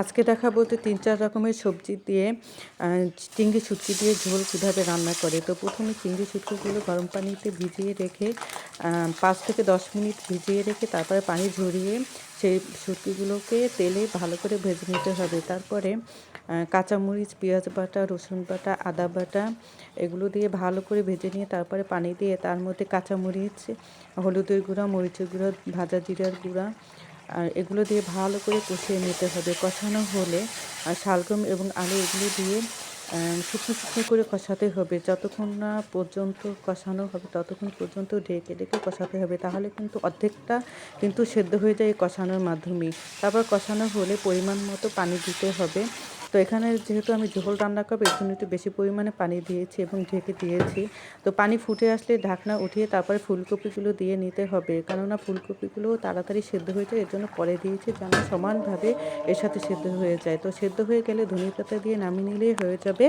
আজকে দেখাবো যে ৩-৪ রকমের সবজি দিয়ে চিংড়ি শুটকি দিয়ে ঝোল কীভাবে রান্না করে। তো প্রথমে চিংড়ি শুটকিগুলো গরম পানিতে ভিজিয়ে রেখে ৫ থেকে ১০ মিনিট ভিজিয়ে রেখে তারপরে পানি ঝরিয়ে সেই শুটকিগুলোকে তেলে ভালো করে ভেজে নিতে হবে। তারপরে কাঁচামরিচ, পেঁয়াজ বাটা, রসুন বাটা, আদা বাটা এগুলো দিয়ে ভালো করে ভেজে নিয়ে তারপরে পানি দিয়ে তার মধ্যে কাঁচামরিচ, হলুদের গুঁড়া, মরিচের গুঁড়া, ভাজা জিরার গুঁড়া আর এগুলো দিয়ে ভালো করে কষিয়ে নিতে হবে। কষানো হলে শালগম এবং আলু এগুলো দিয়ে শুকনো শুকনো করে কষাতে হবে। যতক্ষণ না পর্যন্ত কষানো হবে ততক্ষণ পর্যন্ত ঢেকে ঢেকে কষাতে হবে। তাহলে কিন্তু অর্ধেকটা কিন্তু সেদ্ধ হয়ে যায় এই কষানোর মাধ্যমেই। তারপর কষানো হলে পরিমাণ মতো পানি দিতে হবে। তো এখানে যেহেতু আমি ঝোল রান্না করবো এর জন্য একটু বেশি পরিমাণে পানি দিয়েছি এবং ঢেকে দিয়েছি। তো পানি ফুটে আসলে ঢাকনা উঠিয়ে তারপরে ফুলকপিগুলো দিয়ে নিতে হবে, কেননা ফুলকপিগুলো তাড়াতাড়ি সেদ্ধ হয়ে যায়, এর জন্য পরে দিয়েছি যেন সমানভাবে এর সাথে সেদ্ধ হয়ে যায়। তো সেদ্ধ হয়ে গেলে ধনেপাতা দিয়ে নামিয়ে নিলেই হয়ে যাবে